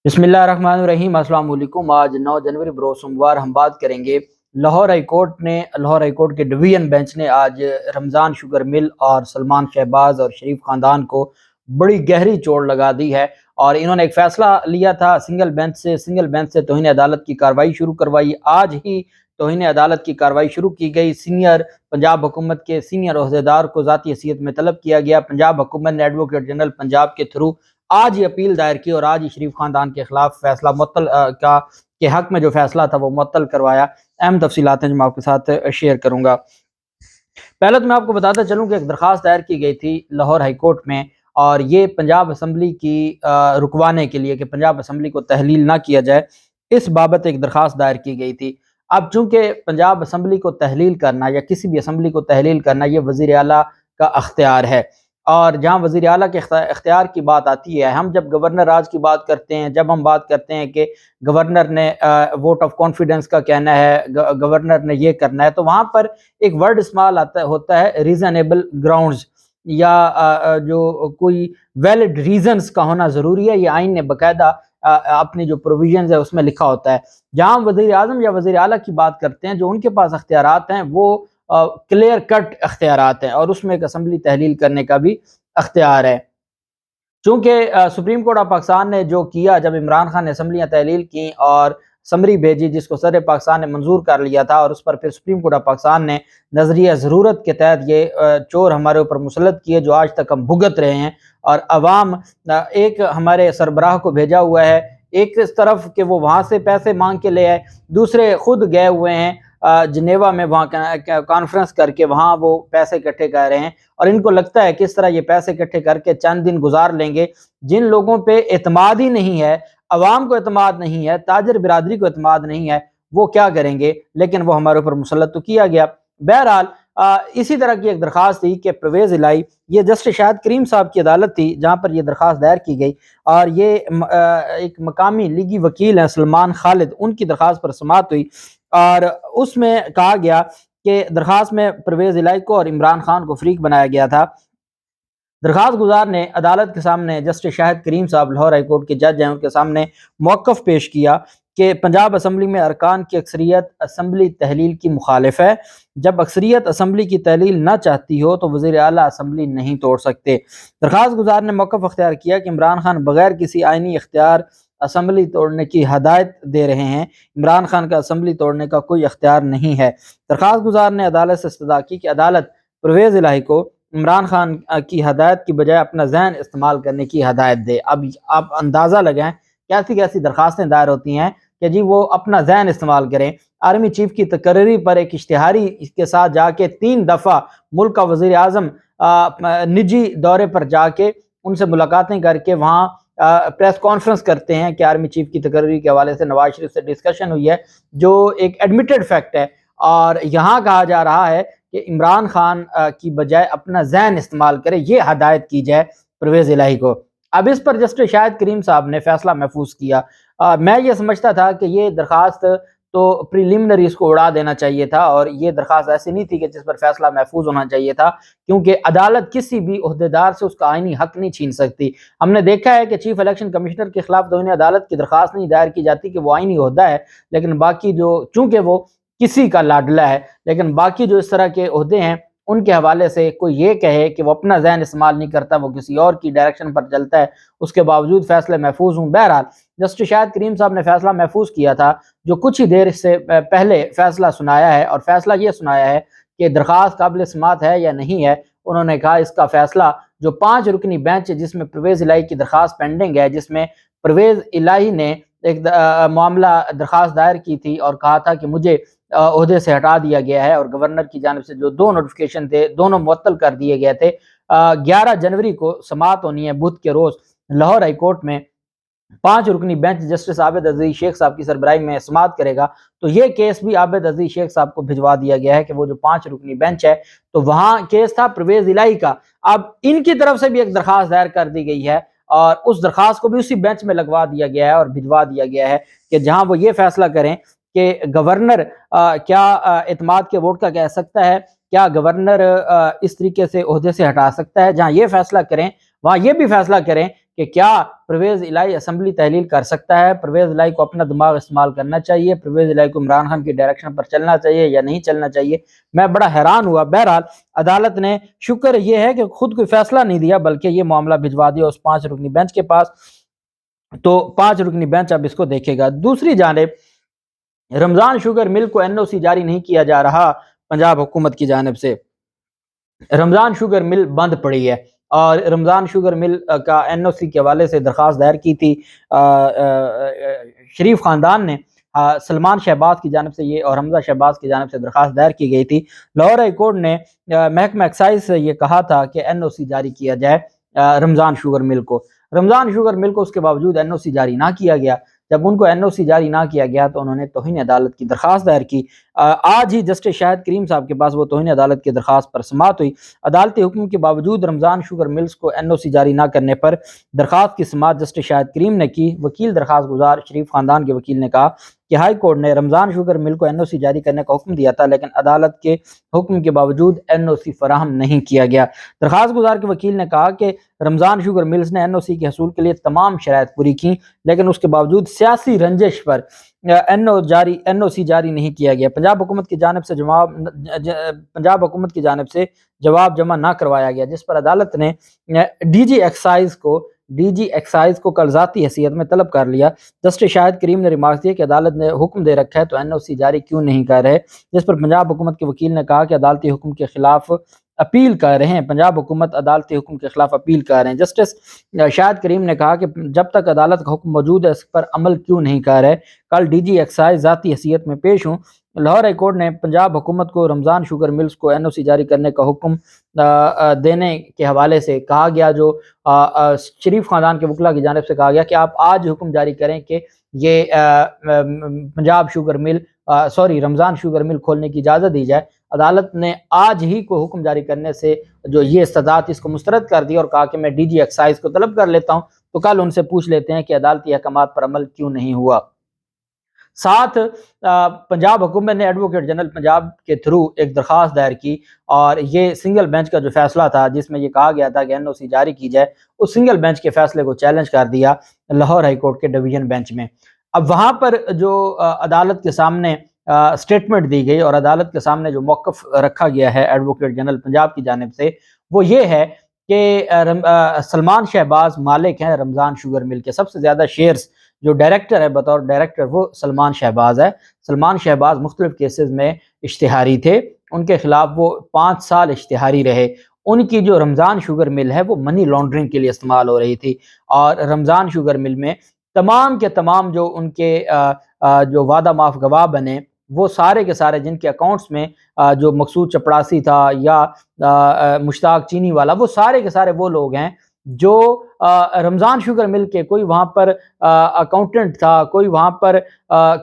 بسم اللہ الرحمن الرحیم۔ السلام علیکم۔ آج 9 جنوری بروز سوموار ہم بات کریں گے لاہور ہائی کورٹ کے ڈویژن بینچ نے آج رمضان شوگر مل اور سلمان شہباز اور شریف خاندان کو بڑی گہری چوٹ لگا دی ہے، اور انہوں نے ایک فیصلہ لیا تھا سنگل بینچ سے توہین عدالت کی کارروائی شروع کروائی۔ آج ہی توہین عدالت کی کارروائی شروع کی گئی۔ پنجاب حکومت کے سینئر عہدیدار کو ذاتی حیثیت میں طلب کیا گیا۔ پنجاب حکومت نے ایڈوکیٹ جنرل پنجاب کے تھرو آج ہی اپیل دائر کی اور آج ہی شریف خاندان کے خلاف فیصلہ معطل کے حق میں جو فیصلہ تھا وہ معطل کروایا۔ اہم تفصیلات ہیں جو میں آپ کے ساتھ شیئر کروں گا۔ پہلے تو میں آپ کو بتاتا چلوں کہ ایک درخواست دائر کی گئی تھی لاہور ہائی کورٹ میں، اور یہ پنجاب اسمبلی کی رکوانے کے لیے کہ پنجاب اسمبلی کو تحلیل نہ کیا جائے، اس بابت ایک درخواست دائر کی گئی تھی۔ اب چونکہ پنجاب اسمبلی کو تحلیل کرنا یا کسی بھی اسمبلی کو تحلیل کرنا یہ وزیر اعلیٰ کا اختیار ہے، اور جہاں وزیر اعلیٰ کے اختیار کی بات آتی ہے، ہم جب گورنر راج کی بات کرتے ہیں، جب ہم بات کرتے ہیں کہ گورنر نے ووٹ آف کانفیڈنس کا کہنا ہے، گورنر نے یہ کرنا ہے، تو وہاں پر ایک ورڈ استعمال ہوتا ہے ریزنیبل گراؤنڈز، یا جو کوئی ویلڈ ریزنز کا ہونا ضروری ہے۔ یہ آئین نے باقاعدہ اپنی جو پروویژنز ہے اس میں لکھا ہوتا ہے۔ جہاں وزیر اعظم یا وزیر اعلیٰ کی بات کرتے ہیں، جو ان کے پاس اختیارات ہیں وہ کلیئر کٹ اختیارات ہیں، اور اس میں ایک اسمبلی تحلیل کرنے کا بھی اختیار ہے۔ چونکہ سپریم کورٹ آف پاکستان نے جو کیا، جب عمران خان نے اسمبلیاں تحلیل کی اور سمری بھیجی جس کو صدر پاکستان نے منظور کر لیا تھا، اور اس پر پھر سپریم کورٹ آف پاکستان نے نظریہ ضرورت کے تحت یہ چور ہمارے اوپر مسلط کیے جو آج تک ہم بھگت رہے ہیں، اور عوام ایک ہمارے سربراہ کو بھیجا ہوا ہے، ایک اس طرف کہ وہ وہاں سے پیسے مانگ کے لے آئے، دوسرے خود گئے ہوئے ہیں جنیوا میں، وہاں کانفرنس کر کے وہاں وہ پیسے اکٹھے کر رہے ہیں، اور ان کو لگتا ہے کس طرح یہ پیسے اکٹھے کر کے چند دن گزار لیں گے۔ جن لوگوں پہ اعتماد ہی نہیں ہے، عوام کو اعتماد نہیں ہے، تاجر برادری کو اعتماد نہیں ہے، وہ کیا کریں گے؟ لیکن وہ ہمارے اوپر مسلط تو کیا گیا۔ بہرحال اسی طرح کی ایک درخواست تھی کہ پرویز الہی، یہ جسٹس شاہد کریم صاحب کی عدالت تھی جہاں پر یہ درخواست دائر کی گئی، اور یہ ایک مقامی لیگی وکیل ہیں سلمان خالد، ان کی درخواست پر سماعت ہوئی، اور اس میں کہا گیا کہ درخواست میں پرویز الہی کو اور عمران خان کو فریق بنایا گیا تھا۔ درخواست گزار نے عدالت کے سامنے، جسٹس شاہد کریم صاحب لاہور ہائی کورٹ کے جج ہیں، ان کے سامنے موقف پیش کیا کہ پنجاب اسمبلی میں ارکان کی اکثریت اسمبلی تحلیل کی مخالف ہے۔ جب اکثریت اسمبلی کی تحلیل نہ چاہتی ہو تو وزیر اعلیٰ اسمبلی نہیں توڑ سکتے۔ درخواست گزار نے موقف اختیار کیا کہ عمران خان بغیر کسی آئینی اختیار اسمبلی توڑنے کی ہدایت دے رہے ہیں، عمران خان کا اسمبلی توڑنے کا کوئی اختیار نہیں ہے۔ درخواست گزار نے عدالت سے استدعا کی کہ عدالت پرویز الہی کو عمران خان کی ہدایت کی بجائے اپنا ذہن استعمال کرنے کی ہدایت دے۔ اب آپ اندازہ لگائیں کیسی کیسی درخواستیں دائر ہوتی ہیں کہ جی وہ اپنا ذہن استعمال کریں۔ آرمی چیف کی تقرری پر ایک اشتہاری کے ساتھ جا کے 3 دفعہ ملک کا وزیر اعظم نجی دورے پر جا کے ان سے ملاقاتیں کر کے وہاں پریس کانفرنس کرتے ہیں کہ آرمی چیف کی تقرری کے حوالے سے نواز شریف سے ڈسکشن ہوئی ہے، جو ایک ایڈمیٹڈ فیکٹ ہے، اور یہاں کہا جا رہا ہے کہ عمران خان کی بجائے اپنا ذہن استعمال کرے، یہ ہدایت کی جائے پرویز الہی کو۔ اب اس پر جسٹس شاہد کریم صاحب نے فیصلہ محفوظ کیا۔ میں یہ سمجھتا تھا کہ یہ درخواست تو پریلیمنری اس کو اڑا دینا چاہیے تھا، اور یہ درخواست ایسی نہیں تھی کہ جس پر فیصلہ محفوظ ہونا چاہیے تھا، کیونکہ عدالت کسی بھی عہدیدار سے اس کا آئینی حق نہیں چھین سکتی۔ ہم نے دیکھا ہے کہ چیف الیکشن کمشنر کے خلاف توہین عدالت کی درخواست نہیں دائر کی جاتی کہ وہ آئینی عہدہ ہے، لیکن باقی جو چونکہ وہ کسی کا لاڈلا ہے، لیکن باقی جو اس طرح کے عہدے ہیں ان کے حوالے سے کوئی یہ کہے کہ وہ اپنا ذہن استعمال نہیں کرتا، وہ کسی اور کی ڈائریکشن پر چلتا ہے، اس کے باوجود فیصلے محفوظ ہوں۔ بہرحال جسٹس شاہد کریم صاحب نے فیصلہ محفوظ کیا تھا، جو کچھ ہی دیر سے پہلے فیصلہ سنایا ہے، اور فیصلہ یہ سنایا ہے کہ درخواست قابل سماعت ہے یا نہیں ہے۔ انہوں نے کہا اس کا فیصلہ جو 5 رکنی بینچ جس میں پرویز الہی کی درخواست پینڈنگ ہے، جس میں پرویز الہی نے ایک معاملہ درخواست دائر کی تھی اور کہا تھا کہ مجھے عہدے سے ہٹا دیا گیا ہے، اور گورنر کی جانب سے جو 2 نوٹیفیکیشن تھے دونوں معطل کر دیے گئے تھے۔ 11 جنوری کو سماعت ہونی ہے بدھ کے روز لاہور ہائی کورٹ میں، 5 رکنی بینچ جسٹس عابد عزیز شیخ صاحب کی سربراہی میں سماعت کرے گا، تو یہ کیس بھی عابد عزیز شیخ صاحب کو بھجوا دیا گیا ہے کہ وہ جو 5 رکنی بینچ ہے، تو وہاں کیس تھا پرویز الہی کا۔ اب ان کی طرف سے بھی ایک درخواست دائر کر دی گئی ہے، اور اس درخواست کو بھی اسی بینچ میں لگوا دیا گیا ہے اور بھجوا دیا گیا ہے کہ جہاں وہ یہ فیصلہ کریں کہ گورنر کیا اعتماد کے ووٹ کا کہہ سکتا ہے، کیا گورنر اس طریقے سے عہدے سے ہٹا سکتا ہے، جہاں یہ فیصلہ کریں وہاں یہ بھی فیصلہ کریں کہ کیا پرویز الہی اسمبلی تحلیل کر سکتا ہے، پرویز الہی کو اپنا دماغ استعمال کرنا چاہیے، پرویز الہی کو عمران خان کی ڈائریکشن پر چلنا چاہیے یا نہیں چلنا چاہیے۔ میں بڑا حیران ہوا۔ بہرحال عدالت نے شکر یہ ہے کہ خود کوئی فیصلہ نہیں دیا بلکہ یہ معاملہ بھجوا دیا اس 5 رکنی بینچ کے پاس، تو 5 رکنی بینچ اب اس کو دیکھے گا۔ دوسری جانب رمضان شوگر مل کو این او سی جاری نہیں کیا جا رہا پنجاب حکومت کی جانب سے۔ رمضان شوگر مل بند پڑی ہے اور رمضان شوگر مل کا این او سی کے حوالے سے درخواست دائر کی تھی شریف خاندان نے، سلمان شہباز کی جانب سے یہ اور حمزہ شہباز کی جانب سے درخواست دائر کی گئی تھی۔ لاہور ہائی کورٹ نے محکمہ ایکسائز سے یہ کہا تھا کہ این او سی جاری کیا جائے رمضان شوگر مل کو۔ رمضان شوگر مل کو اس کے باوجود این او سی جاری نہ کیا گیا۔ جب ان کو این او سی جاری نہ کیا گیا تو انہوں نے توہین عدالت کی درخواست دائر کی۔ آج ہی جسٹس شاہد کریم صاحب کے پاس وہ توہین عدالت کی درخواست پر سماعت ہوئی۔ عدالتی حکم کے باوجود رمضان شوگر ملز کو این او سی جاری نہ کرنے پر درخواست کی سماعت جسٹس شاہد کریم نے کی۔ وکیل درخواست گزار شریف خاندان کے وکیل نے کہا کہ ہائی کورٹ نے رمضان شوگر مل کو این او سی جاری کرنے کا حکم دیا تھا لیکن عدالت کے حکم کے باوجود این او سی فراہم نہیں کیا گیا۔ درخواست گزار کے وکیل نے کہا کہ رمضان شوگر ملز نے این او سی کے حصول کے لیے تمام شرائط پوری کی لیکن اس کے باوجود سیاسی رنجش پر این او سی جاری نہیں کیا گیا۔ پنجاب حکومت کی جانب سے جواب جمع نہ کروایا گیا، جس پر عدالت نے ڈی جی ایکسائز کو کل ذاتی حیثیت میں طلب کر لیا۔ جسٹس شاہد کریم نے ریمارک دیا کہ عدالت نے حکم دے رکھا ہے تو این او سی جاری کیوں نہیں کر رہے، جس پر پنجاب حکومت کے وکیل نے کہا کہ عدالتی حکم کے خلاف اپیل کر رہے ہیں، پنجاب حکومت عدالتی حکم کے خلاف اپیل کر رہے ہیں۔ جسٹس شاہد کریم نے کہا کہ جب تک عدالت کا حکم موجود ہے اس پر عمل کیوں نہیں کر رہے، کل ڈی جی ایکسائز ذاتی حیثیت میں پیش ہوں۔ لاہور ہائی کورٹ نے پنجاب حکومت کو رمضان شوگر ملز کو این او سی جاری کرنے کا حکم دینے کے حوالے سے کہا گیا، جو شریف خاندان کے وکلاء کی جانب سے کہا گیا کہ آپ آج حکم جاری کریں کہ یہ رمضان شوگر مل کھولنے کی اجازت دی جائے۔ عدالت نے آج ہی کو حکم جاری کرنے سے جو یہ استدعات اس کو مسترد کر دی اور کہا کہ میں ڈی جی ایکسائز کو طلب کر لیتا ہوں، تو کل ان سے پوچھ لیتے ہیں کہ عدالتی احکامات پر عمل کیوں نہیں ہوا۔ ساتھ پنجاب حکومت نے ایڈوکیٹ جنرل پنجاب کے تھرو ایک درخواست دائر کی اور یہ سنگل بینچ کا جو فیصلہ تھا جس میں یہ کہا گیا تھا کہ این او سی جاری کی جائے، اس سنگل بینچ کے فیصلے کو چیلنج کر دیا لاہور ہائی کورٹ کے ڈویژن بینچ میں۔ اب وہاں پر جو عدالت کے سامنے سٹیٹمنٹ دی گئی اور عدالت کے سامنے جو موقف رکھا گیا ہے ایڈوکیٹ جنرل پنجاب کی جانب سے وہ یہ ہے کہ سلمان شہباز مالک ہیں رمضان شوگر مل کے، سب سے زیادہ شیئرز جو ڈائریکٹر ہے بطور ڈائریکٹر وہ سلمان شہباز ہے۔ سلمان شہباز مختلف کیسز میں اشتہاری تھے، ان کے خلاف وہ 5 سال اشتہاری رہے۔ ان کی جو رمضان شوگر مل ہے وہ منی لانڈرنگ کے لیے استعمال ہو رہی تھی اور رمضان شوگر مل میں تمام کے تمام جو ان کے جو وعدہ معاف گواہ بنے وہ سارے کے سارے جن کے اکاؤنٹس میں جو مقصود چپڑاسی تھا یا مشتاق چینی والا، وہ سارے کے سارے وہ لوگ ہیں جو رمضان شوگر مل کے کوئی وہاں پر اکاؤنٹنٹ تھا، کوئی وہاں پر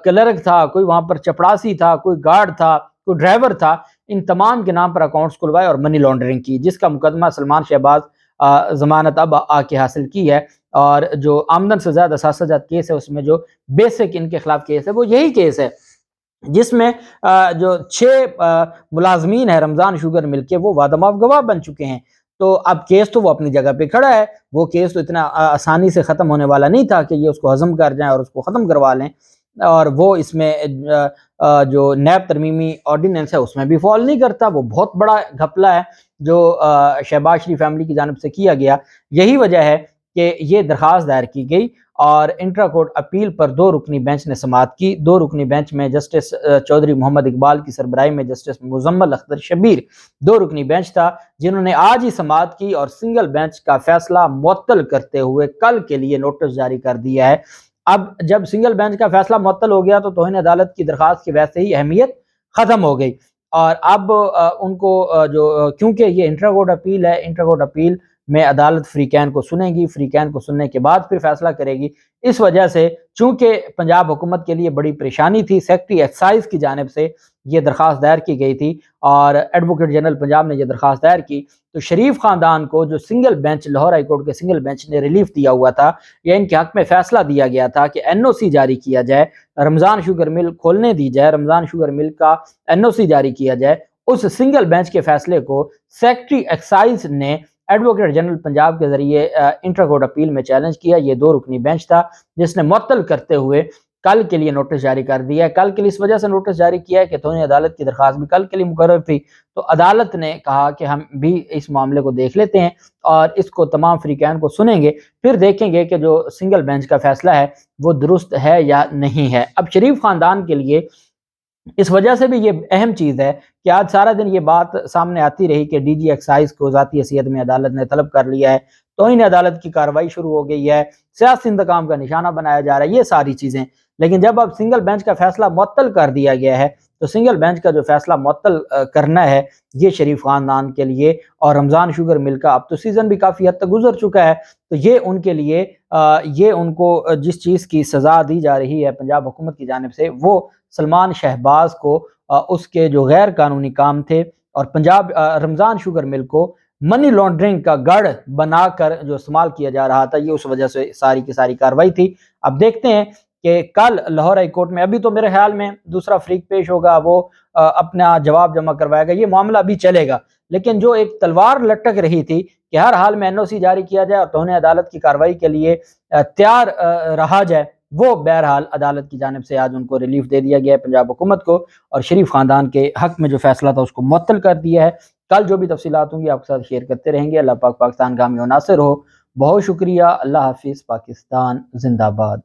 کلرک تھا، کوئی وہاں پر چپڑاسی تھا، کوئی گارڈ تھا، کوئی ڈرائیور تھا، ان تمام کے نام پر اکاؤنٹس کھلوائے اور منی لانڈرنگ کی، جس کا مقدمہ سلمان شہباز ضمانت اب آ کے حاصل کی ہے۔ اور جو آمدن سے زیادہ اثاثہ جات کیس ہے اس میں جو بیسک ان کے خلاف کیس ہے وہ یہی کیس ہے جس میں جو 6 ملازمین ہیں رمضان شوگر مل کے وہ وعدہ معاف گواہ بن چکے ہیں۔ تو اب کیس تو وہ اپنی جگہ پہ کھڑا ہے، وہ کیس تو اتنا آسانی سے ختم ہونے والا نہیں تھا کہ یہ اس کو ہضم کر جائیں اور اس کو ختم کروا لیں، اور وہ اس میں جو نیب ترمیمی آرڈیننس ہے اس میں بھی فال نہیں کرتا۔ وہ بہت بڑا گھپلہ ہے جو شہباز شریف فیملی کی جانب سے کیا گیا۔ یہی وجہ ہے کہ یہ درخواست دائر کی گئی اور انٹرا کورٹ اپیل پر 2 رکنی بینچ نے سماعت کی۔ 2 رکنی بینچ میں جسٹس چودھری محمد اقبال کی سربراہی میں جسٹس مزمل اختر شبیر 2 رکنی بینچ تھا جنہوں نے آج ہی سماعت کی اور سنگل بینچ کا فیصلہ معطل کرتے ہوئے کل کے لیے نوٹس جاری کر دیا ہے۔ اب جب سنگل بینچ کا فیصلہ معطل ہو گیا تو توہین عدالت کی درخواست کی ویسے ہی اہمیت ختم ہو گئی اور اب ان کو کیونکہ یہ انٹرا کورٹ اپیل ہے، انٹرا کورٹ اپیل میں عدالت فریقین کو سنے گی، فریقین کو سننے کے بعد پھر فیصلہ کرے گی۔ اس وجہ سے چونکہ پنجاب حکومت کے لیے بڑی پریشانی تھی، سیکرٹری ایکسائز کی جانب سے یہ درخواست دائر کی گئی تھی اور ایڈوکیٹ جنرل پنجاب نے یہ درخواست دائر کی، تو شریف خاندان کو جو single bench Lahore high court کے سنگل بینچ نے ریلیف دیا ہوا تھا یا ان کے حق میں فیصلہ دیا گیا تھا کہ این او سی جاری کیا جائے، رمضان شوگر مل کھولنے دی جائے، رمضان شوگر مل کا این او سی جاری کیا جائے، اس سنگل بینچ کے فیصلے کو سیکرٹری ایکسائز نے ایڈوکیٹ جنرل پنجاب کے ذریعے انٹر کورٹ اپیل میں چیلنج کیا۔ یہ 2 رکنی بینچ تھا جس نے معطل کرتے ہوئے کل کے لیے نوٹس جاری کر دیا ہے۔ کل کے لیے اس وجہ سے نوٹس جاری کیا ہے کہ توہین عدالت کی درخواست بھی کل کے لیے مقرر تھی، تو عدالت نے کہا کہ ہم بھی اس معاملے کو دیکھ لیتے ہیں اور اس کو تمام فریقین کو سنیں گے، پھر دیکھیں گے کہ جو سنگل بینچ کا فیصلہ ہے وہ درست ہے یا نہیں ہے۔ اب شریف خاندان کے لیے اس وجہ سے بھی یہ اہم چیز ہے کہ آج سارا دن یہ بات سامنے آتی رہی کہ ڈی جی ایکسائز کو ذاتی حیثیت میں عدالت نے طلب کر لیا ہے، توہین عدالت کی کارروائی شروع ہو گئی ہے، سیاسی انتقام کا نشانہ بنایا جا رہا ہے، یہ ساری چیزیں۔ لیکن جب اب سنگل بینچ کا فیصلہ معطل کر دیا گیا ہے تو سنگل بینچ کا جو فیصلہ معطل کرنا ہے یہ شریف خاندان کے لیے اور رمضان شوگر مل کا اب تو سیزن بھی کافی حد تک گزر چکا ہے، تو یہ ان کے لیے یہ ان کو جس چیز کی سزا دی جا رہی ہے پنجاب حکومت کی جانب سے، وہ سلمان شہباز کو اس کے جو غیر قانونی کام تھے اور پنجاب رمضان شوگر مل کو منی لانڈرنگ کا گڑھ بنا کر جو استعمال کیا جا رہا تھا، یہ اس وجہ سے ساری کی ساری کارروائی تھی۔ اب دیکھتے ہیں کہ کل لاہور ہائی کورٹ میں ابھی تو میرے خیال میں دوسرا فریق پیش ہوگا، وہ اپنا جواب جمع کروائے گا، یہ معاملہ ابھی چلے گا، لیکن جو ایک تلوار لٹک رہی تھی کہ ہر حال میں NOC جاری کیا جائے اور توہین عدالت کی کارروائی کے لیے تیار رہا جائے، وہ بہرحال عدالت کی جانب سے آج ان کو ریلیف دے دیا گیا ہے پنجاب حکومت کو، اور شریف خاندان کے حق میں جو فیصلہ تھا اس کو معطل کر دیا ہے۔ کل جو بھی تفصیلات ہوں گی آپ کے ساتھ شیئر کرتے رہیں گے۔ اللہ پاک پاکستان کا حامی و ناصر ہو۔ بہت شکریہ۔ اللہ حافظ۔ پاکستان زندہ باد۔